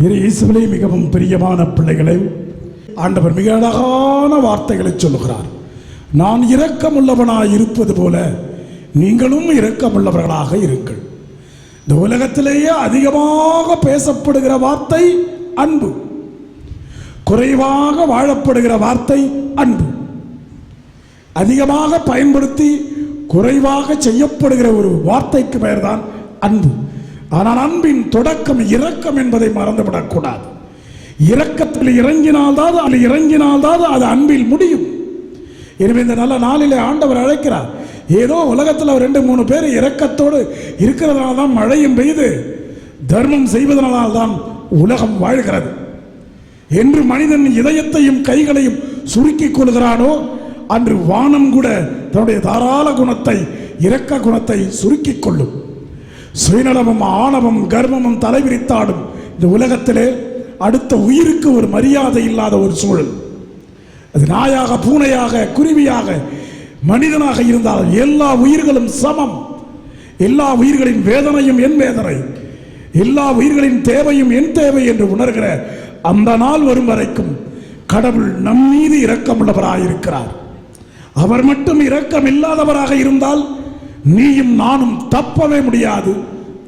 இயேசுவிலே மிகவும் பிரியமான பிள்ளைகளை, ஆண்டவர் மிக அழகான வார்த்தைகளை சொல்லுகிறார். நான் இரக்கமுள்ளவனாய் இருப்பது போல நீங்களும் இரக்கமுள்ளவர்களாக இருங்கள். இந்த உலகத்திலேயே அதிகமாக பேசப்படுகிற வார்த்தை அன்பு, குறைவாக வாழப்படுகிற வார்த்தை அன்பு. அதிகமாக பயன்படுத்தி குறைவாக செய்யப்படுகிற ஒரு வார்த்தைக்கு பெயர்தான் அன்பு. ஆனால் அன்பின் தொடக்கம் இரக்கம் என்பதை மறந்துவிடக்கூடாது. இரக்கத்தில் இறங்கினால்தான் அது அன்பில் முடியும். எனவே இந்த நல்ல நாளிலே ஆண்டவர் அழைக்கிறார். ஏதோ உலகத்தில் 2-3 பேர் இரக்கத்தோடு இருக்கிறதுனால தான் மழையும் பெய்து, தர்மம் செய்வதனால்தான் உலகம் வாழ்கிறது என்று மனிதன் இதயத்தையும் கைகளையும் சுருக்கிக் கொள்கிறானோ, அன்று வானம் கூட தன்னுடைய தாராள குணத்தை, இரக்க குணத்தை சுருக்கிக் கொள்ளும். சுயநலமும் ஆணவம் கர்வமும் தலைவிரித்தாடும் இந்த உலகத்திலே அடுத்த உயிருக்கு ஒரு மரியாதை இல்லாத ஒரு சூழல். அது நாயாக, பூனையாக, குருவியாக, மனிதனாக இருந்தால் எல்லா உயிர்களும் சமம். எல்லா உயிர்களின் வேதனையும் என் வேதனை, எல்லா உயிர்களின் தேவையும் என் தேவை என்று உணர்கிற அந்த நாள் வரும் வரைக்கும் கடவுள் நம் மீது இரக்கமுள்ளவராயிருக்கிறார். அவர் மட்டும் இரக்கம் இல்லாதவராக இருந்தால் நீயும் நானும் தப்பவே முடியாது,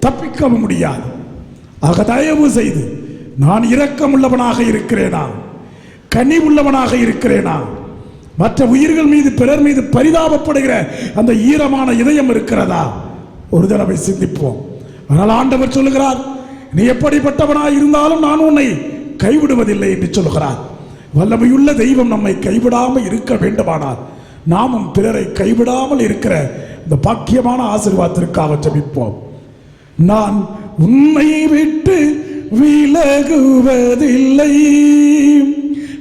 தப்பிக்கவும் முடியாது. ஆக தயவு செய்து, நான் இரக்கமுள்ளவனாக இருக்கிறேனா, கனிவுள்ளவனாக இருக்கிறேனா, மற்ற உயிர்கள் மீது, பிறர் மீது பரிதாபப்படுகிற அந்த ஈரமான இதயம் இருக்கிறதா? ஒரு தடவை சிந்திப்போம். ஆனால் ஆண்டவர் சொல்லுகிறார், நீ எப்படிப்பட்டவனாய் இருந்தாலும் நான் உன்னை கைவிடுவதில்லை என்று சொல்லுகிறார். வல்லமையுள்ள தெய்வம் நம்மை கைவிடாமல் இருக்க வேண்டுமானால் நாமும் பிறரை கைவிடாமல் இருக்கிற இந்த பாக்கியமான ஆசீர்வாதத்திற்காக ஜெபிப்போம். நான் உன்னை விட்டு விலகுவதில்லை,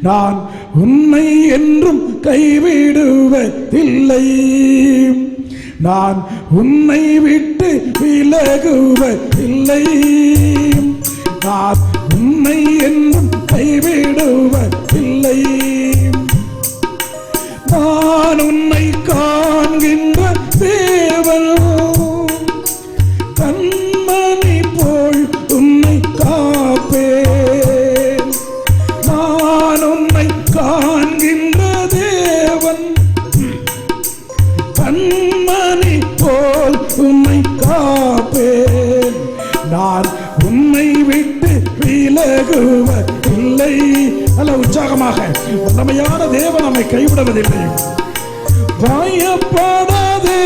நான் உன்னை என்றும் கைவிடுவதில்லை, நான் உன்னை விட்டு விலகுவதில்லை, நான் உன்னை என்றும் கைவிடுவதில்லை, நான் உன்னை காண்கின்ற தேவன், கண்மணி போல் உன்னை காப்பேன், நான் உன்னை காண்கின்ற தேவன், கண்மணி போல் உன்னை காப்பேன், நான் உன்னை விட்டு விலகுவதில்லை. நல்ல உற்சாகமாக, வல்லமையான தேவன் நம்மை கைவிடுவதில்லை. பயப்படாதே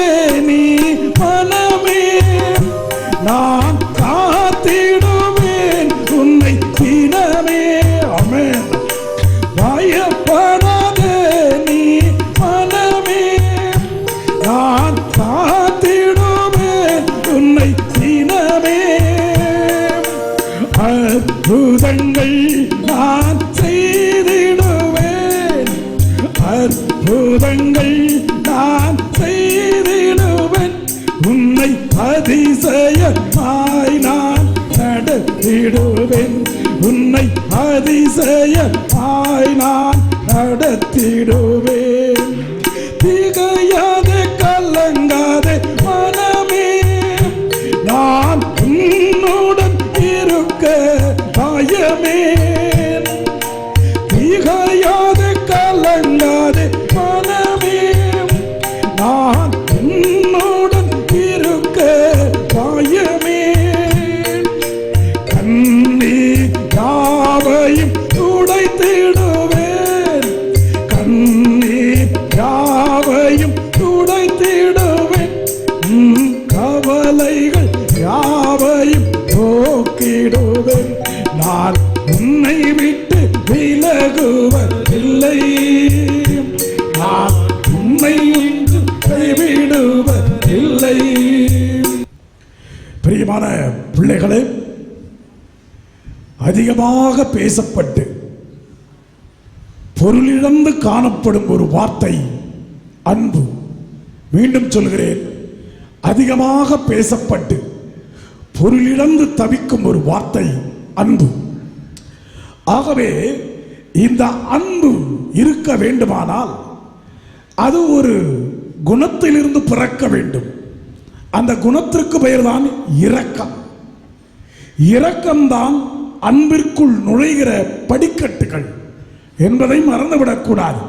நீ மனமே, நான் காத்திடுவேன் உன்னை தினமே. ஆமென். பயப்படாதே நீ மனமே, நான் காத்திடுவேன் உன்னை தினமே. அற்புதங்கள் நான் செய்திடுவேன், அற்புதங்கள் நான் செய்திடுவேன், உன்னை அதிசயமாய் நான் நடத்திடுவேன், உன்னை அதிசயமாய் நான் நடத்திடுவேன். திகையாதே கலங்காதே மனமே, நான் உன்னுடன் இருக்க பயமே. திகையாதே கலங்காதே மனமே, நான் உன்னுடன் இருக்க பயமே. கண்ணீர் யாவையும் துடைத்திடுவேன், கண்ணீர் யாவையும் துடைத்திடுவேன், கவலைகள் யாவையும் போக்கிடுவேன், நான் உன்னை விட்டு விலகுவதில்லை, நான் உன்னை விட்டு கைவிடுவதில்லை. பிரியமான பிள்ளைகளே, அதிகமாக பேசப்பட்டு பொருளிழந்து காணப்படும் ஒரு வார்த்தை அன்பு. மீண்டும் சொல்கிறேன், அதிகமாக பேசப்பட்டு பொருளிழந்து தவிக்கும் ஒரு வார்த்தை அன்பு. ஆகவே இந்த அன்பு இருக்க வேண்டுமானால் அது ஒரு குணத்திலிருந்து பிறக்க வேண்டும். அந்த குணத்திற்கு பெயர்தான் இரக்கம். இரக்கம்தான் அன்பிற்குள் நுழைகிற படிக்கட்டுகள் என்பதை மறந்துவிடக்கூடாது.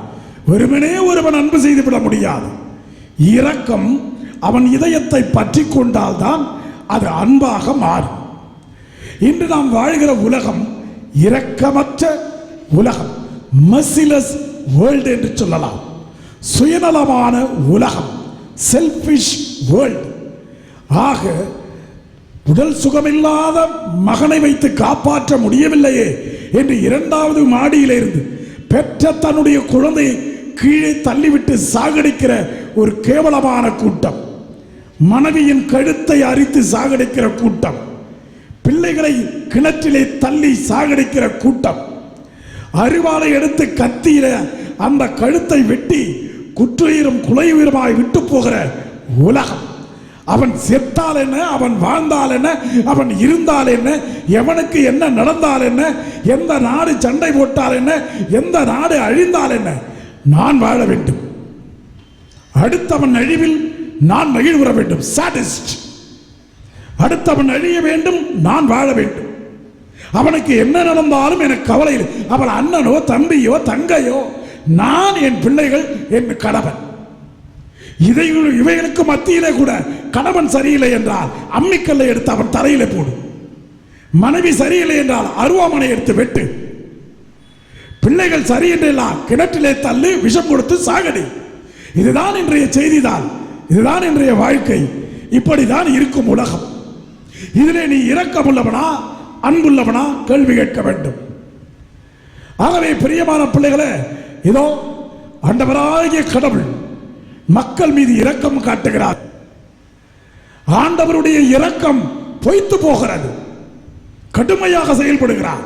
வெறுமனே ஒருவன் அன்பு செய்துவிட முடியாது. இரக்கம் அவன் இதயத்தை பற்றி கொண்டால்தான் அது அன்பாக மாறும். இன்று நாம் வாழ்கிற உலகம் இரக்கமற்ற உலகம், மெர்சிலெஸ் வேர்ல்ட் என்று சொல்லலாம். சுயநலமான உலகம், செல்ஃபிஷ் வேர்ல்ட். ஆக உடல் சுகமில்லாத மகனை வைத்து காப்பாற்ற முடியவில்லையே என்று இரண்டாவது மாடியிலிருந்து பெற்ற தன்னுடைய குழந்தையை கீழே தள்ளிவிட்டு சாகடிக்கிற ஒரு கேவலமான கூட்டம், மனைவியின் கழுத்தை அரித்து சாகடிக்கிற கூட்டம், பிள்ளைகளை கிணற்றிலே தள்ளி சாகடிக்கிற கூட்டம், அரிவாளை எடுத்து கத்தியில அந்த கழுத்தை வெட்டி குற்றுயிரும் குலையுயிருமாய் விட்டு போகிற உலகம். அவன் செத்தால் என்ன, அவன் வாழ்ந்தால் என்ன, அவன் இருந்தால் என்ன, எவனுக்கு என்ன நடந்தால் என்ன, எந்த நாடு சண்டை போட்டால் என்ன, எந்த நாடு அழிந்தால் என்ன, நான் வாழ வேண்டும், அடுத்தவன் அழிவில் நான் மகிழ்வுற வேண்டும், சாடிஸ்ட். அடுத்தவன் அழிய வேண்டும், நான் வாழ வேண்டும், அவனுக்கு என்ன நடந்தாலும் எனக்கு கவலை இல்லை. அவன் அண்ணனோ தம்பியோ தங்கையோ, நான் என் பிள்ளைகள் என் கணவன். இவைகளுக்கு மத்தியிலே கூட கணவன் சரியில்லை என்றால் அம்மிக்கல்லை எடுத்து அவன் தரையிலே போடு, மனைவி சரியில்லை என்றால் அருவாமனை எடுத்து வெட்டு, பிள்ளைகள் சரியென்றெல்லாம் கிணற்றிலே தள்ளி விஷம் கொடுத்து சாகடி. இதுதான் இன்றைய செய்திதான், இதுதான் இன்றைய வாழ்க்கை. இப்படிதான் இருக்கும் உலகம். இதிலே நீ இரக்கமுள்ளவனா அன்புள்ளவனா கேள்வி கேட்க வேண்டும். ஆகவே பிரியமான பிள்ளைகளே, இதோ ஆண்டவராகிய கடவுள் மக்கள் மீது இரக்கம் காட்டுகிறார். ஆண்டவருடைய இரக்கம் பொய்த்து போகிறது, கடுமையாக செயல்படுகிறார்,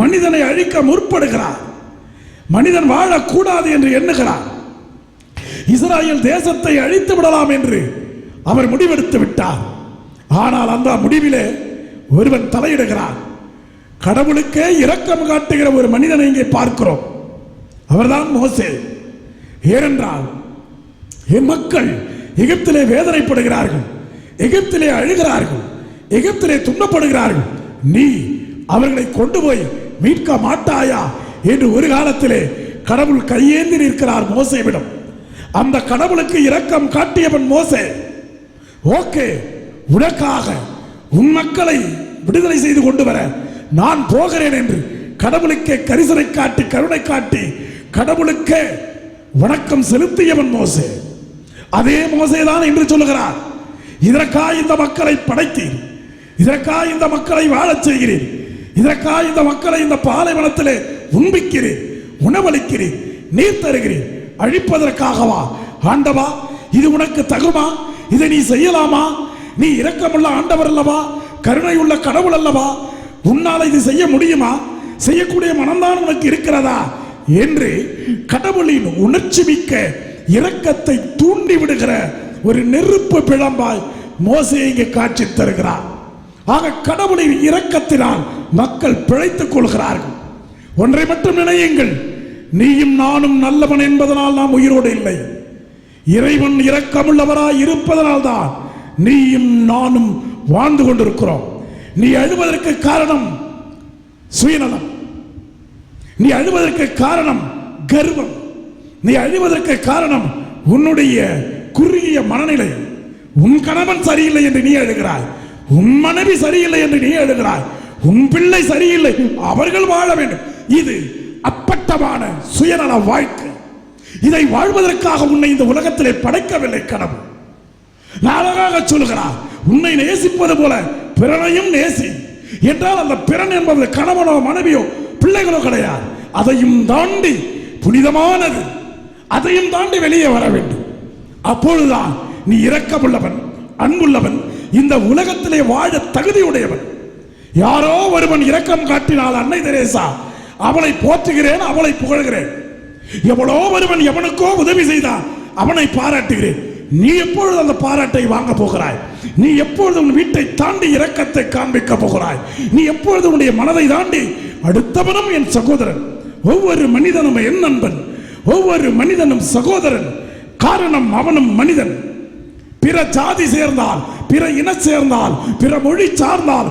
மனிதனை அழிக்க முற்படுகிறார், மனிதன் வாழக்கூடாது என்று எண்ணுகிறார். இஸ்ராயேல் தேசத்தை அழித்து விடலாம் என்று அவர் முடிவெடுத்து விட்டார். ஆனால் அந்த முடிவிலே ஒருவன் தலையிடுகிறார். கடவுளுக்கே இரக்கம் காட்டுகிற ஒரு மனிதனை இங்கே பார்க்கிறோம். அவர்தான் மோசே. ஏனென்றால் என் மக்கள் எகிப்திலே வேதனைப்படுகிறார்கள், எகிப்திலே அழுகிறார்கள், எகிப்திலே துன்பப்படுகிறார்கள், நீ அவர்களை கொண்டு போய் மீட்க மாட்டாயா என்று ஒரு காலத்திலே கடவுள் கையேந்தி நிற்கிறார் மோசேவிடம். அந்த கடவுளுக்கு இரக்கம் காட்டியவன் மோசே. ஓகே, உனக்காக உன் மக்களை விடுதலை செய்து கொண்டு வர நான் போகிறேன் என்று கடவுளுக்கே கரிசனை காட்டி கருணை காட்டி கடவுளுக்கே வணக்கம் செலுத்தியவன் மோசே. அதே மோசேதான் என்று சொல்லுகிறார், இதற்காக இந்த மக்களை படைத்தீர், இதற்காக இந்த மக்களை வாழச் செய்கிறீர், இதற்காக இந்த மக்களை இந்த பாலைவனத்திலே உண்பிக்கிறீர், உணவளிக்கிறீர், நீர் தருகிறீர், அழிப்பதற்காகவா? ஆண்டவா, இது உனக்கு தகுமா? இதை நீ செய்யலாமா? நீ இரக்கமுள்ள ஆண்டவர் அல்லவா, கருணையுள்ள கடவுள் அல்லவா, உன்னால் இது செய்ய முடியுமா? செய்யக்கூடிய மனம்தான் உனக்கு இருக்கிறதா என்று கடவுளின் உணர்ச்சி மிக்க இரக்கத்தை தூண்டி விடுகிற ஒரு நெருப்பு பிழம்பாய் மோசே இங்கே காட்சி தருகிறார். ஆக கடவுளின் இரக்கத்தினால் மக்கள் பிழைத்துக் கொள்கிறார்கள். ஒன்றை மட்டும் நினையுங்கள், நீயும் நானும் நல்லவன் என்பதனால் நாம் உயிரோடு இல்லை. இறைவன் இரக்கமுள்ளவராய் இருப்பதனால் தான் நீயும் நானும் வாழ்ந்து கொண்டிருக்கிறோம். நீ அழுவதற்கு காரணம் சுயநலம், நீ அழுவதற்கு காரணம் கர்வம், நீ அழுவதற்கு காரணம் உன்னுடைய குறுகிய மனநிலை. உன் கணவன் சரியில்லை என்று நீ அழுகிறாய், உன் மனைவி சரியில்லை என்று நீ அழுகிறாய், உன் பிள்ளை சரியில்லை, அவர்கள் வாழ வேண்டும். இது அப்பட்டமான சுயநல வாழ்க்கை. இதை வாழ்வதற்காக உன்னை இந்த உலகத்திலே படைக்கவில்லை கடவுள். அழகாக சொல்கிறார், உன்னை நேசிப்பது போல பிறனையும் நேசி என்றால் அந்த பிறன் என்பது கணவனோ மனைவியோ பிள்ளைகளோ கிடையாது. அதையும் தாண்டி புனிதமானது, அதையும் தாண்டி வெளியே வர வேண்டும். அப்பொழுதுதான் நீ இரக்கமுள்ளவன் அன்புள்ளவன், இந்த உலகத்திலே வாழ தகுதியுடையவன். யாரோ ஒருவன் இரக்கம் காட்டினால் அன்னை தெரேசா, அவளை போற்றுகிறேன், அவளை புகழ்கிறேன். எவ்வளோ ஒருவன் எவனுக்கோ உதவி செய்தான், அவனை பாராட்டுகிறேன். நீ எப்பொழுது அந்த பாராட்டை வாங்க போகிறாய்? நீ எப்பொழுது உன் வீட்டை தாண்டி இரக்கத்தை காண்பிக்க போகிறாய்? நீ எப்பொழுது உன்னுடைய மனதை தாண்டி அடுத்தவனும் என் சகோதரன், ஒவ்வொரு மனிதனும் என் நண்பன், ஒவ்வொரு மனிதனும் சகோதரன். காரணம் அவனும் மனிதன். பிற ஜாதி சேர்ந்தால், பிற இன சேர்ந்தால், பிற மொழி சார்ந்தால்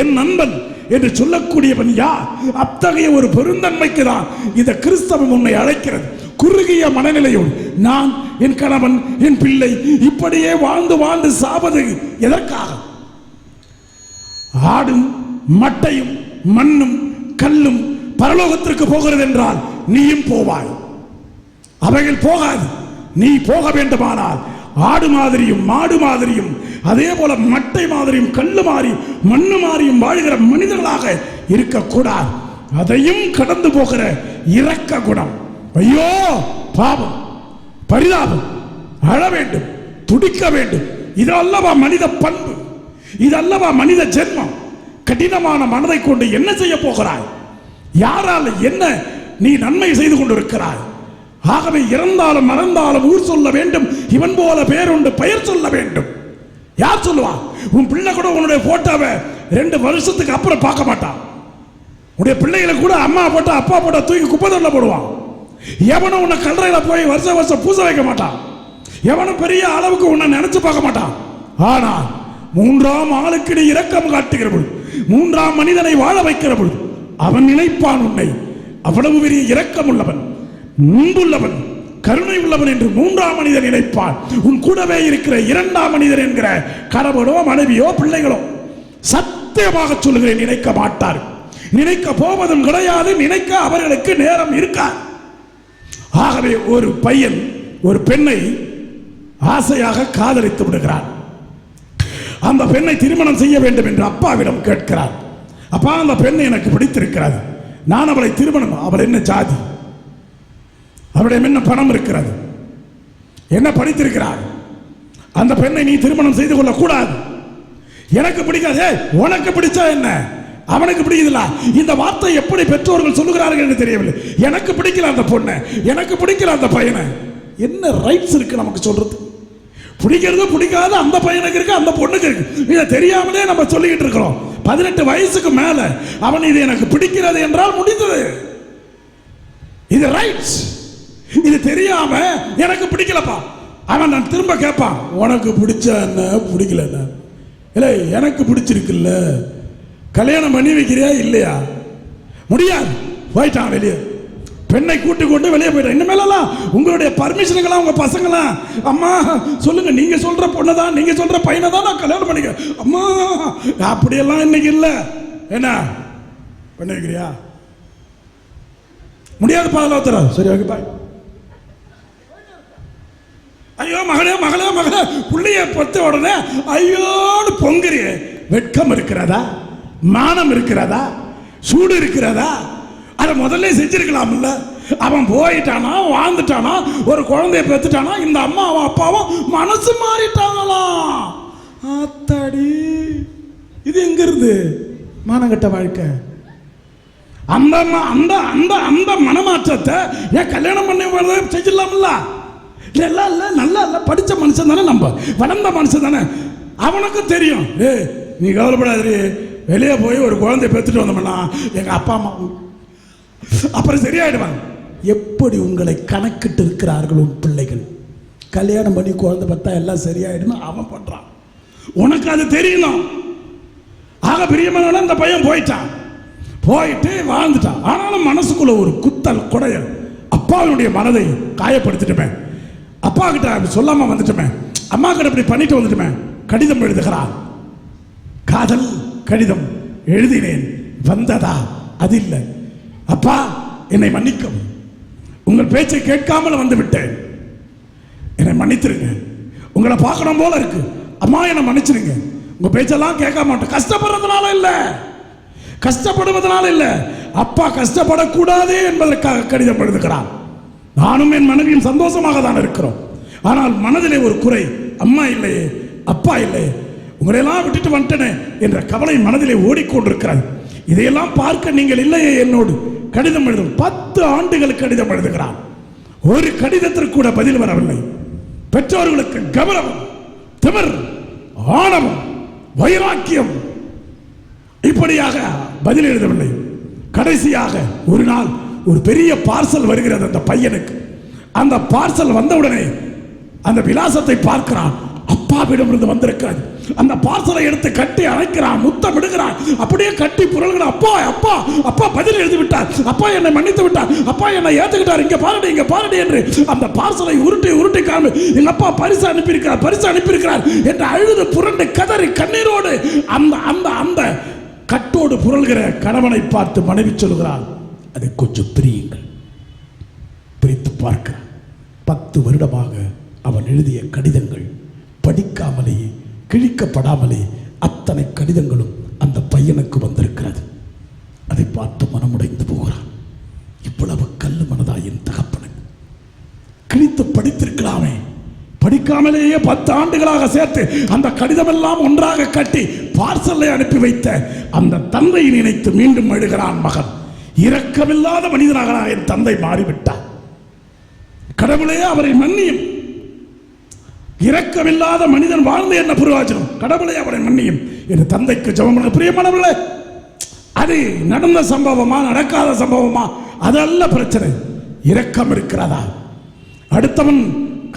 என் நண்பன் என்று சொல்லக்கூடியவன் யார்? அத்தகைய ஒரு பெருந்தன்மைக்கு தான் இந்த கிறிஸ்தவம் உன்னை அழைக்கிறது. குறுகிய மனநிலையோடு நான், என் கணவன், என் பிள்ளை இப்படியே வாழ்ந்து வாழ்ந்து சாவது எதற்காக? ஆடும் மட்டையும் மண்ணும் கல்லும் பரலோகத்திற்கு போகிறது என்றால் நீயும் போவாய். அவைகள் போகாது. நீ போக வேண்டுமானால் ஆடு மாதிரியும் மாடு மாதிரியும் அதே போல மட்டை மாதிரியும் கல்லு மாறியும் மண்ணு மாறியும் வாழ்கிற மனிதர்களாக இருக்கக்கூடாது. அதையும் கடந்து போகிற இரக்க குணம். ஐயோ பாவம், பரிதாபம், அழ வேண்டும், துடிக்க வேண்டும். இது அல்லவா மனித பண்பு? இது அல்லவா மனித ஜென்மம்? கடினமான மனதை கொண்டு என்ன செய்ய போகிறாய்? யாரால் என்ன நீ நன்மை செய்து கொண்டிருக்கிறாய்? ஆகவே இறந்தாலும் மறந்தாலும் ஊர் சொல்ல வேண்டும், இவன் போல பேருண்டு பெயர் சொல்ல வேண்டும். யார் சொல்லுவான்? உன் பிள்ளை கூட உன்னுடைய போட்டோவை 2 வருஷத்துக்கு அப்புறம் பார்க்க மாட்டான். உன்னுடைய பிள்ளைகளை கூட அம்மா போட்டோ அப்பா போட்டோ தூக்கி குப்பை தொட்டில போடுவான். எவனும் உன்னை கல்லறையில போய் வருஷம் வருஷம் பூசை வைக்க மாட்டான். எவனும் பெரிய அளவுக்கு உன்னை நினைச்சு பார்க்க மாட்டான். ஆனால் 3ஆம் ஆளுக்கு நீ இரக்கம் காட்டுகிற பொழுது, 3ஆம் மனிதனை வாழ வைக்கிற பொழுது அவன் நினைப்பான் உன்னை அவ்வளவு பெரிய இரக்கம் உள்ளவன், முன்புள்ளவன், கருணை உள்ளவன் என்று 3ஆம் மனிதன் நினைப்பான். உன் கூடவே இருக்கிற 2ஆம் மனிதன் என்கிற கணவனோ மனைவியோ பிள்ளைகளோ சத்தியமாக சொல்லுகிறேன் நினைக்க மாட்டார். நினைக்க போவதும் கிடையாது. நினைக்க அவர்களுக்கு நேரம் இருக்காது. ஆகவே ஒரு பையன் ஒரு பெண்ணை ஆசையாக காதலித்து விடுகிறான். அந்த பெண்ணை திருமணம் செய்ய வேண்டும் என்று அப்பாவிடம் கேட்கிறார். அப்பா, அந்த பெண்ணை எனக்கு பிடித்திருக்கிறது, நான் அவளை திருமணம். அவள் என்ன ஜாதி? அவருடைய என்ன பணம் இருக்கிறது? என்ன படித்திருக்கிறார்? அந்த பெண்ணை நீ திருமணம் செய்து கொள்ள கூடாது. எனக்கு பிடிக்காது. உனக்கு பிடிச்சா என்ன, அவனுக்கு பிடிக்குதுல? இந்த வார்த்தை எப்படி பெற்றோர்கள் சொல்லுகிறார்கள் என்று தெரியவில்லை. எனக்கு பிடிக்கல அந்த பொண்ணை, எனக்கு பிடிக்கல அந்த பையனை. என்ன ரைட்ஸ் இருக்கு நமக்கு சொல்றது? பிடிக்கிறது பிடிக்காது அந்த பையனுக்கு இருக்கு, அந்த பொண்ணுக்கு இருக்கு. இதை தெரியாமலே நம்ம சொல்லிக்கிட்டு இருக்கிறோம். 18 வயசுக்கு மேல அவன் இது எனக்கு பிடிக்கிறது என்றால் முடிந்தது. இது ரைட்ஸ். இது தெரியாம எனக்கு பிடிக்கலப்பா, அவன் நான் திரும்ப கேட்பான், உனக்கு பிடிச்ச என்ன பிடிக்கல என்ன? இல்லை, எனக்கு பிடிச்சிருக்குல்ல, கல்யாணம் பண்ணி வைக்கிறியா இல்லையா? முடியாது. போயிட்டான் வெளியே. பெண்ணை கூட்டி கொண்டு வெளியே போயிட்டான். இனிமேலாம் உங்களுடைய பர்மிஷனுக்கெல்லாம் உங்க பசங்களாம், அம்மா சொல்லுங்க, நீங்க சொல்ற பொண்ணு தான், நீங்க சொல்ற பையனை தான் நான் கல்யாணம் பண்ணிக்க. அம்மா அப்படியெல்லாம் இன்னைக்கு இல்லை. என்ன பண்ணி வைக்கிறியா? முடியாது. பாதலோத்தர சரி, ஓகே பாய். ஐயோ மகளே மகளே மகளே, புள்ளைய பத்த உடனே ஐயோன்னு பொங்குறிய. வெட்கம் இருக்கிறதா? மானம் இருக்கிறதா? சூடு இருக்கிறதா? அதை முதல்ல செஞ்சிருக்கலாம்ல. அவன் போயிட்டானா, வாழ்ந்துட்டானா, ஒரு குழந்தைய பெற்றுட்டானா, இந்த அம்மாவும் அப்பாவும் மனசு மாறிட்டாங்களாம். ஆத்தாடி, இது எங்க இருந்து மானங்கட்ட வாழ்க்கை? அந்த அந்த அந்த அந்த மனமாற்றத்தை ஏன் கல்யாணம் பண்ணி செஞ்சிடலாம்ல? இல்லை இல்லை, நல்லா இல்லை, படித்த மனுஷன் தானே, நம்ம வளர்ந்த மனுஷன் தானே, அவனுக்கு தெரியும். நீ கவலைப்படாது, வெளியே போய் ஒரு குழந்தைய பெற்றுட்டு வந்தோம்னா எங்கள் அப்பா அம்மா அப்புறம் சரியாயிடுவாங்க. எப்படி உங்களை கணக்கிட்டு இருக்கிறார்கள் உன் பிள்ளைகள்? கல்யாணம் பண்ணி குழந்தை பார்த்தா எல்லாம் சரியாயிடுமா? அவன் பண்ணுறான், உனக்கு அது தெரியணும். ஆக பிரியமான அந்த பையன் போயிட்டு வாழ்ந்துட்டான். ஆனாலும் மனசுக்குள்ள ஒரு குத்தல் குடையல். அப்பாவினுடைய மனதை காயப்படுத்திட்டுமே, அப்பா கிட்ட சொல்லாம வந்துட்டுமே, அம்மா கிட்ட இப்படி பண்ணிட்டு வந்துட்டுமே. கடிதம் எழுதுகிறான். காதல் கடிதம் எழுதினேன், வந்ததா? அது இல்லை. அப்பா என்னை மன்னிக்கும், உங்கள் பேச்சை கேட்காமல் வந்து விட்டேன், என்னை மன்னித்திருங்க. உங்களை பார்க்கணும் போல இருக்கு, அம்மா என்னை மன்னிச்சிருங்க. உங்க பேச்செல்லாம் கேட்க மாட்டேன். கஷ்டப்படுறதுனால இல்லை, கஷ்டப்படுவதனால இல்லை, அப்பா கஷ்டப்படக்கூடாது என்பதற்காக கடிதம் எழுதுகிறான். நானும் என் மனைவியும் சந்தோஷமாக தான் இருக்கிறோம். ஆனால் மனதிலே ஒரு குறை, அம்மா இல்லையே, அப்பா இல்லையே, உங்களையெல்லாம் விட்டுட்டு வந்துட்டேனே என்ற கவலை மனதிலே ஓடிக்கொண்டிருக்கிறது. இதையெல்லாம் பார்க்க நீங்கள் இல்லையே என்னோடு கடிதம் எழுதும். 10 ஆண்டுகளுக்கு கடிதம் எழுதுகிறான். ஒரு கடிதத்திற்கு கூட பதில் வரவில்லை. பெற்றோர்களுக்கு கௌரவம், திமிர், ஆணவம், வைராக்கியம், இப்படியாக பதில் எழுதவில்லை. கடைசியாக ஒரு நாள் ஒரு பெரிய பார்சல் வருகிறது அந்த பையனுக்கு. அந்த பார்சல் வந்தவுடனே அந்த விலாசத்தை பார்க்கிறான். அப்பாவிடம் இருந்து வந்திருக்கிறது. அந்த பார்சலை எடுத்து கட்டி அணைக்கிறான், முத்தம் விடுகிறான், அப்படியே கட்டி புரள்கிறான். அப்பா அப்பா அப்பா பதில் எழுதி விட்டார், அப்பா என்னை மன்னித்து விட்டார், அப்பா என்னை ஏத்துக்கிட்டார், இங்க பாருடி இங்க பாருடி என்று அந்த பார்சலை உருட்டி உருட்டி காமி எங்க அப்பா பரிசு அனுப்பியிருக்கிறார் என்று அழுது புரண்டு கதறி கண்ணீரோடு அந்த அந்த அந்த கட்டோடு புரள்கிற கணவனை பார்த்து மனைவி சொல்கிறார், அதை கொஞ்சம் பிரியுங்கள். பிரித்து பார்க்க 10 வருடமாக அவன் எழுதிய கடிதங்கள் படிக்காமலேயே கிழிக்கப்படாமலே அத்தனை கடிதங்களும் அந்த பையனுக்கு வந்திருக்கிறது. அதை பார்த்து மனமுடைந்து போகிறான். இவ்வளவு கல்லு மனதா என் தகப்பனுக்கு, கிழித்து படித்திருக்கலாமே, படிக்காமலேயே 10 ஆண்டுகளாக சேர்த்து அந்த கடிதம் எல்லாம் ஒன்றாக கட்டி பார்சலை அனுப்பி வைத்த அந்த தந்தையை நினைத்து மீண்டும் அழுகிறான் மகன். இரக்கமில்லாத மனிதனாக என் தந்தை மாறிவிட்டார், கடவுளே அவரை மன்னியும். இரக்கமில்லாத மனிதன் வாழ்ந்து என்ன பிரயோஜனம், கடவுளே அவரை மன்னியும் என்று தந்தைக்கு ஜெபம் பண்ண. பிரியமானவர்களே, அது நடந்த சம்பவமா நடக்காத சம்பவமா அதல்ல பிரச்சனை, இரக்கம் இருக்கிறதா? அடுத்தவன்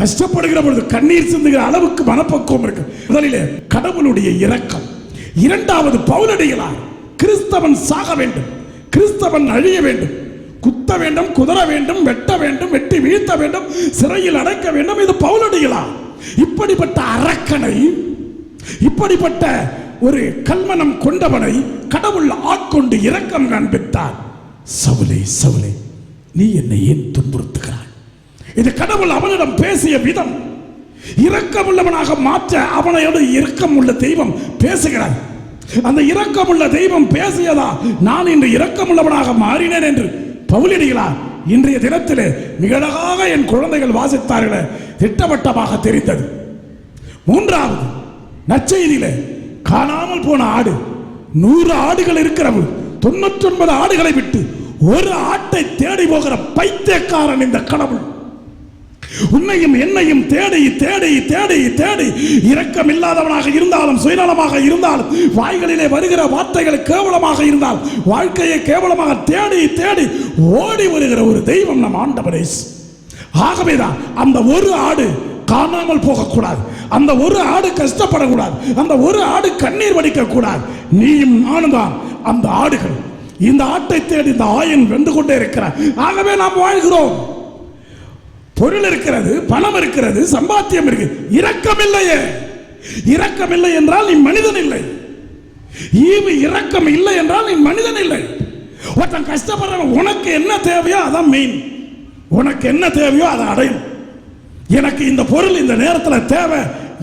கஷ்டப்படுகிற பொழுது கண்ணீர் சிந்துகிற அளவுக்கு மனப்பக்குவம் இருக்கு. முதலிலே கடவுளுடைய இரக்கம், இரண்டாவது பவுலடிகளார் கிறிஸ்தவன் சாக வேண்டும், கிறிஸ்தவன் அழிய வேண்டும், குத்த வேண்டும், குதற வேண்டும், வெட்ட வேண்டும், வெட்டி வீழ்த்த வேண்டும், சிறையில் அடைக்க வேண்டும். இது பவுலடிகளார். இப்படிப்பட்ட அரக்கனை, இப்படிப்பட்ட ஒரு கல்மனம் கொண்டவனை கடவுள் ஆட்கொண்டு இரக்கம் காண்பித்தார். சவுலே சவுலே, நீ என்னை ஏன் துன்புறுத்துகிறாய்? இது கடவுள் அவனிடம் பேசிய விதம். இரக்கமுள்ளவனாக மாற்ற அவனையோடு இரக்கமுள்ள தெய்வம் பேசுகிறார். அந்த இரக்கமுள்ள தெய்வம் பேசியதா நான் இன்று இரக்கமுள்ளவனாக மாறினேன் என்று பவுலடிகளார் இன்றைய தினத்திலே மிக அழகாக என் குழந்தைகள் வாசித்தார்களே, திட்டவட்டமாக தெரிந்தது. மூன்றாவது நற்செய்தியிலே காணாமல் போன ஆடு, 100 ஆடுகள் இருக்கிறது, 99 ஆடுகளை விட்டு ஒரு ஆட்டை தேடி போகிற பைத்தியக்காரன் இந்த கடவுள். உன்னையும் என்னையும் தேடி தேடி தேடி தேடி இரக்கம் இல்லாதவனாக இருந்தாலும், சுயநலமாக இருந்தாலும், வாய்களிலே வருகிற வார்த்தைகள் கேவலமாக இருந்தால், வாழ்க்கையை கேவலமாக தேடி தேடி ஓடி வருகிற ஒரு தெய்வம் நம் ஆண்டவர் இயேசு. ஆகவேதான் அந்த ஒரு ஆடு காணாமல் போகக்கூடாது, அந்த ஒரு ஆடு கஷ்டப்படக்கூடாது, அந்த ஒரு ஆடு கண்ணீர் வடிக்க கூடாது. நீயும் நானும் தான் அந்த ஆடுகள். இந்த ஆட்டை தேடி இந்த ஆயன் வென்று கொண்டே இருக்கிறார். ஆகவே நாம் வாழ்கிறோம். பொருள் இருக்கிறது, பணம் இருக்கிறது, சம்பாத்தியம் இருக்கு, இரக்கம் இல்லையே. இரக்கம் இல்லை என்றால் நீ மனிதன் இல்லை. ஈவு இரக்கம் இல்லை என்றால் நீ மனிதன் இல்லை. ஒருத்தன் கஷ்டப்படுறவன், உனக்கு என்ன தேவையோ அதான் மெயின். உனக்கு என்ன தேவையோ அதை அடையும். எனக்கு இந்த பொருள் இந்த நேரத்தில் தேவை,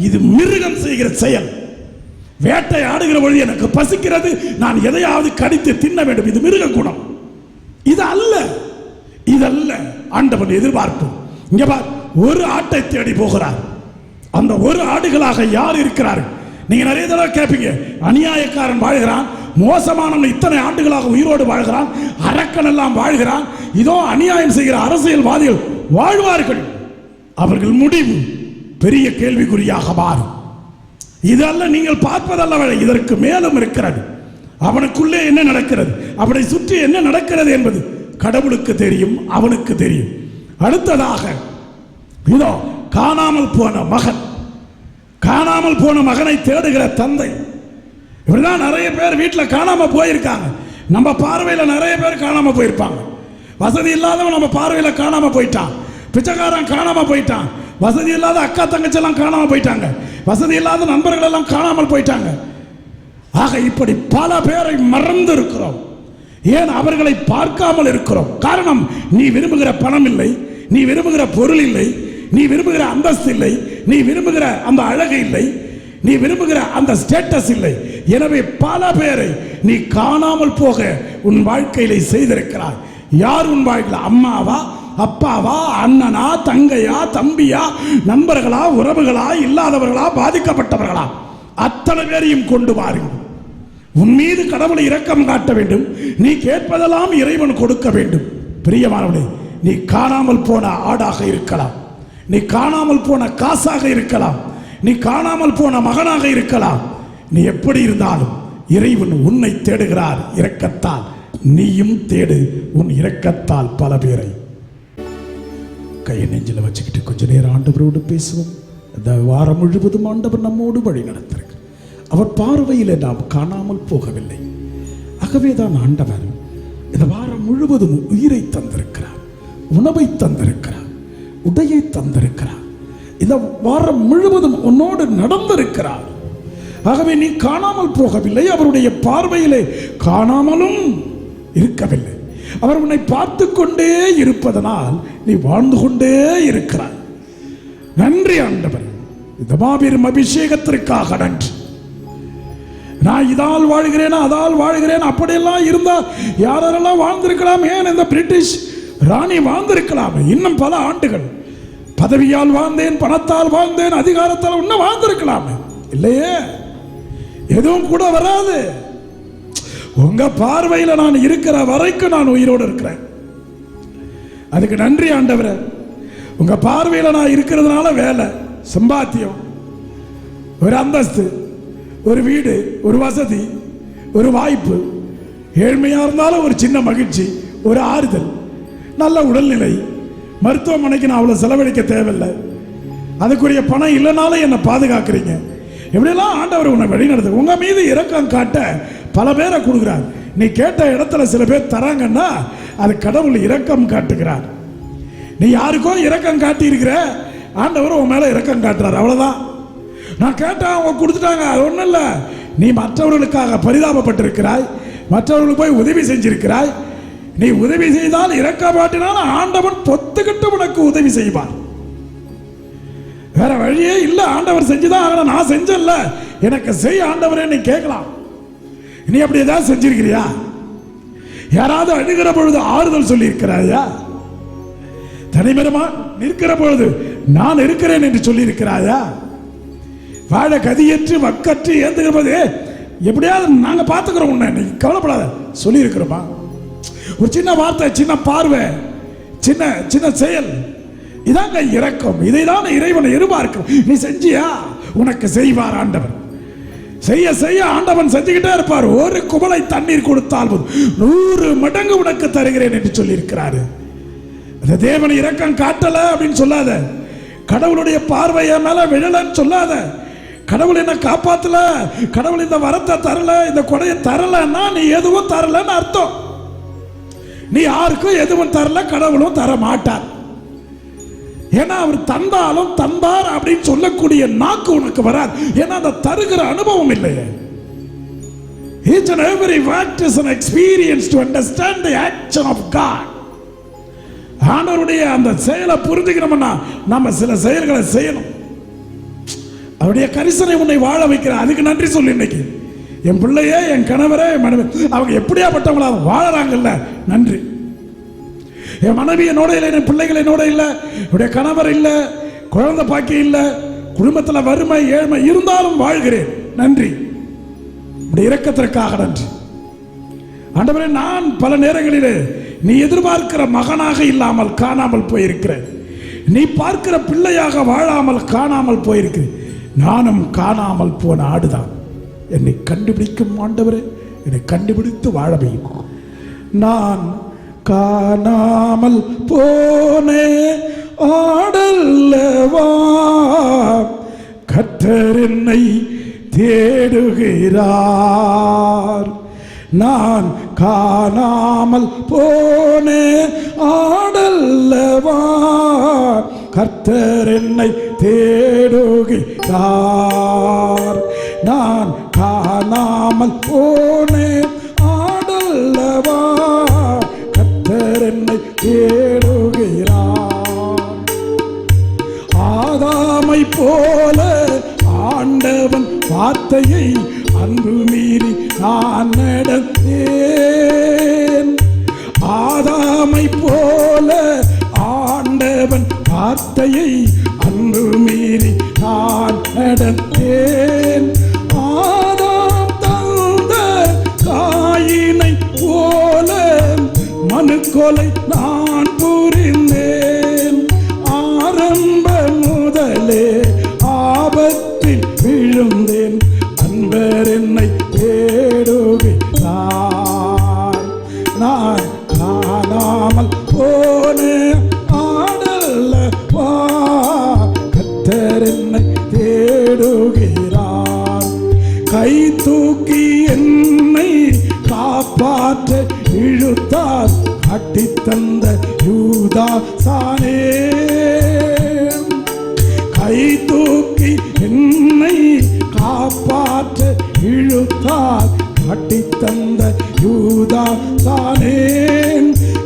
இது மிருகம் செய்கிற செயல். வேட்டை ஆடுகிற பொழுது எனக்கு பசிக்கிறது, நான் எதையாவது கடித்து தின்ன வேண்டும், இது மிருக குணம். இது அல்ல, இதல்ல ஆண்டவன் எதிர்பார்ப்பு. இங்க பார், ஒரு ஆட்டை தேடி போகிறார். அந்த ஒரு ஆடுகளாக யார் இருக்கிறார்கள்? நீங்க நிறைய தடவை கேட்பீங்க, அநியாயக்காரன் வாழ்கிறான், மோசமானவன் இத்தனை ஆண்டுகளாக உயிரோடு வாழ்கிறான், அரக்கன் எல்லாம் வாழ்கிறான், இதோ அநியாயம் செய்கிற அரசியல்வாதிகள் வாழ்வார்கள், அவர்கள் முடிவு பெரிய கேள்விக்குறியாக மாறும். இதல்ல நீங்கள் பார்ப்பதல்ல, இதற்கு மேலும் இருக்கிறது. அவனுக்குள்ளே என்ன நடக்கிறது, அவனை சுற்றி என்ன நடக்கிறது என்பது கடவுளுக்கு தெரியும், அவனுக்கு தெரியும். அடுத்ததாக இதோ காணாமல் போன மகன், காணாமல் போன மகனை தேடுகிற தந்தை. இப்படிதான் நிறைய பேர் வீட்டில் காணாம போயிருக்காங்க. நம்ம பார்வையில் நிறைய பேர் காணாம போயிருப்பாங்க. வசதி இல்லாதவன் நம்ம பார்வையில் காணாம போயிட்டான், பிச்சைக்காரன் காணாம போயிட்டான், வசதி இல்லாத அக்கா தங்கச்சி எல்லாம் காணாம போயிட்டாங்க, வசதி இல்லாத நண்பர்கள் எல்லாம் காணாமல் போயிட்டாங்க. ஆக இப்படி பல பேரை மறந்து இருக்கிறோம். ஏன் அவர்களை பார்க்காமல் இருக்கிறோம்? காரணம், நீ விரும்புகிற பணம் இல்லை, நீ விரும்புகிற பொருள் இல்லை, நீ விரும்புகிற அந்தஸ்து இல்லை, நீ விரும்புகிற அந்த அழகு இல்லை, நீ விரும்புகிற அந்த ஸ்டேட்டஸ் இல்லை. எனவே பல பேரை நீ காணாமல் போக உன் வாழ்க்கையிலே செய்திருக்கிறாய். யார் உன் வாழ்க்கையில்? அம்மாவா, அப்பாவா, அண்ணனா, தங்கையா, தம்பியா, நண்பர்களா, உறவுகளா, இல்லாதவர்களா, பாதிக்கப்பட்டவர்களா, அத்தனை பேரையும் கொண்டு வாருங்கள். உன் மீது கடவுளை இரக்கம் காட்ட வேண்டும். நீ கேட்பதெல்லாம் இறைவன் கொடுக்க வேண்டும். பிரியமானவனே, நீ காணாமல் போன ஆடாக இருக்கலாம், நீ காணாமல் போன காசாக இருக்கலாம், நீ காணாமல் போன மகனாக இருக்கலாம். நீ எப்படி இருந்தாலும் இறைவன் உன்னை தேடுகிறார் இரக்கத்தால். நீயும் தேடு உன் இரக்கத்தால் பல பேரை. கையை நெஞ்சில் வச்சுக்கிட்டு கொஞ்ச நேரம் ஆண்டவரோடு பேசுவோம். இந்த வாரம் முழுவதும் ஆண்டவர் நம்மோடு வழி நடத்திருக்கிறார். அவர் பார்வையில் நாம் காணாமல் போகவில்லை. ஆகவேதான் ஆண்டவர் இந்த வாரம் முழுவதும் உயிரை தந்திருக்கிறார், உணவை தந்திருக்கிறார், உடையை தந்திருக்கிறார். இந்த வாரம் முழுவதும் உன்னோடு நடந்திருக்கிறார். ஆகவே நீ காணாமல் போகவில்லை, அவருடைய பார்வையிலே காணாமலும் இருக்கவில்லை. அவர் உன்னை பார்த்து கொண்டே இருப்பதனால் நீ வாழ்ந்து கொண்டே இருக்கிறாய். நன்றி ஆண்டவர், இந்த மாபெரும் அபிஷேகத்திற்காக நன்றி. நான் இதால் வாழ்கிறேன், அதால் வாழ்கிறேன், அப்படியெல்லாம் இருந்தால் யாரெல்லாம் வாழ்ந்திருக்கலாம். ஏன் இந்த பிரிட்டிஷ் ராணி வாழ்ந்திருக்கலாம். இன்னும் பல ஆண்டுகள் பதவியால் வாழ்ந்தேன், பணத்தால் வாழ்ந்தேன், அதிகாரத்தால் இன்னும் வாழ்ந்திருக்கலாம். இல்லையே, எதுவும் கூட வராது. உங்க பார்வையில் நான் இருக்கிற வரைக்கும் நான் உயிரோடு இருக்கிறேன். அதுக்கு நன்றி ஆண்டவரே. உங்க பார்வையில் நான் இருக்கிறதுனால வேலை, சம்பாத்தியம், ஒரு அந்தஸ்து, ஒரு வீடு, ஒரு வசதி, ஒரு வாய்ப்பு, ஏழ்மையா இருந்தாலும் ஒரு சின்ன மகிழ்ச்சி, ஒரு ஆறுதல், நல்ல உடல்நிலை, மருத்துவமனைக்கு நான் அவ்வளவு செலவழிக்க தேவையில்லை, அதுக்குரிய பணம் இல்லைனாலும் என்னை பாதுகாக்கிறீங்க. எப்படியெல்லாம் ஆண்டவர் உன்னை வழிநடத்து. உங்க மீது இரக்கம் காட்ட பல பேரை கொடுக்குறார். நீ கேட்ட இடத்துல சில பேர் தராங்கன்னா அது கடவுள் இரக்கம் காட்டுகிறார். நீ யாருக்கோ இரக்கம் காட்டி இருக்கிற, ஆண்டவர் உன் மேல இரக்கம் காட்டுறார். அவ்வளவுதான். நான் கேட்டேன், அவங்க கொடுத்துட்டாங்க, அது ஒன்றும் இல்லை. நீ மற்றவர்களுக்காக பரிதாபப்பட்டிருக்கிறாய், மற்றவர்களுக்கு போய் உதவி செஞ்சிருக்கிறாய். நீ உதவி செய்தால் இரக்கப்பாட்டினால் ஆண்டவன் பொத்துக்கிட்டு உனக்கு உதவி செய்வார். வேற வழியே இல்லை. ஆண்டவர் செஞ்சுதான் ஆகணும். நான் செஞ்சல, எனக்கு செய் ஆண்டவரே நீ கேட்கலாம். நீ அப்படி ஏதாவது செஞ்சிருக்கிறியா? யாராவது அழுகிற பொழுது ஆறுதல் சொல்லி இருக்கிறாயா? தனிமரமா நிற்கிற பொழுது நான் இருக்கிறேன் என்று சொல்லி இருக்கிறாயா? வாழ கதியற்று வக்கற்று ஏந்துகிற போது எப்படியாவது நாங்க பார்த்துக்கிறோம் உன்னை, நீ கவலைப்படாத சொல்லி இருக்கிறோமா? ஒரு சின்ன வார்த்தை, சின்ன பார்வை, சின்ன சின்ன செயல், இதாங்க இரக்கம். இதை தான் இறைவனை எதிர்பார்க்கும். நீ செஞ்சியா, உனக்கு செய்வார் ஆண்டவர். செய்ய செய்ய ஆண்டவன் செஞ்சுக்கிட்டே இருப்பார். ஒரு குவளை தண்ணீர் கொடுத்தால் 100 மடங்கு உனக்கு தருகிறேன் என்று சொல்லி இருக்கிறாரு. அந்த தேவன் இரக்கம் காட்டல அப்படின்னு சொல்லாத. கடவுளுடைய பார்வைய மேல விழலன்னு சொல்லாத. கடவுள் என்ன காப்பாத்தல, கடவுள் இந்த வரத்தை தரல, இந்த கொடையை தரலன்னா நீ எதுவும் தரலன்னு அர்த்தம். நீ யாருக்கும் எதுவும் தரல, கடவுளும் தர மாட்டார். ஏன்னா அவர் தந்தாலும் தந்தார் அப்படின்னு சொல்லக்கூடிய நாக்கு உனக்கு வராது. ஏன்னா அந்த தருகிற அனுபவம் இல்லையே. Each and every act is an experience to understand the action of God. ஆண்டவருடைய அந்த செயலை புரிஞ்சுக்கணும்னா நம்ம சில செயல்களை செய்யணும். அவருடைய கரிசனை உன்னை வாழ வைக்கிற, அதுக்கு நன்றி சொல்லு. இன்னைக்கு என் பிள்ளையே, என் கணவரே, அவங்க எப்படியாப்பட்டவங்களா வாழறாங்கல்ல, நன்றி. என் மனைவி என்னோட இல்லை, என் பிள்ளைகள் என்னோட இல்லை, என்னுடைய கணவர் இல்லை, குழந்தை பாக்கியம் இல்லை, குடும்பத்தில் வறுமை ஏழ்மை இருந்தாலும் வாழ்கிறேன், நன்றி. உடைய இரக்கத்திற்காக நன்றி ஆண்டவரே. நான் பல நேரங்களிலே நீ எதிர்பார்க்கிற மகனாக இல்லாமல் காணாமல் போயிருக்கிறேன். நீ பார்க்கிற பிள்ளையாக வாழாமல் காணாமல் போயிருக்கிறேன். நானும் காணாமல் போன ஆடுதான். என்னை கண்டுபிடிக்கும் ஆண்டவரே, என்னை கண்டுபிடித்து வாழ வையும். நான் காணாமல் போனே ஆடல்லவா, கர்த்தர் என்னை தேடுகிறார். நான் காணாமல் போனே ஆடல்லவா, கர்த்தர் என்னை தேடுகிறார். நான் காணாமல் போனே ஆடல்லவா, கர்த்தர் என்னை தேடுகிறார். ஆதாமை போல ஆண்டவன் வார்த்தையை அன்பு மீறி நான் நடந்தேன். ஆதாமை போல ஆண்டவன் வார்த்தையை அன்பு மீறி நான் நடந்தேன். ஆதாம் தந்த காயினை போல மனு கொலை நான் புரிந்தேன். ஆரம்ப முதலே ஆபத்தில் விழுந்தேன். அன்பர் என்னை தேடுகிறார். நான் காணாமல் போன ஆடல்லவா, கர்த்தர் என்னை தூக்கி என்னை காப்பாற்ற இழுத்தார் கட்டித்தந்த யூதாசானே. கை தூக்கி என்னை காப்பாற்ற இழுத்தார் கட்டித்தந்த யூதாசானே.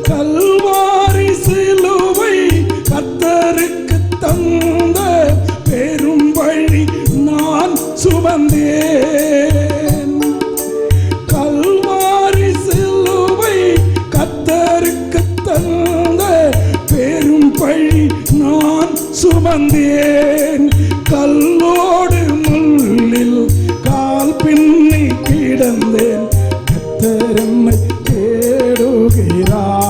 கல்வாரி சிலுவை கர்த்தருக்கு தந்த பெரும் வழி நான் சுமந்தேன். கல்வாரி சிலுவை கர்த்தருக்கு தந்த பெரும் பழி நான் சுமந்தேன். கல்லோடு முள்ளில் கால் பின்னி கிடந்தேன். கர்த்தர் என்னை தேடுகிறார்.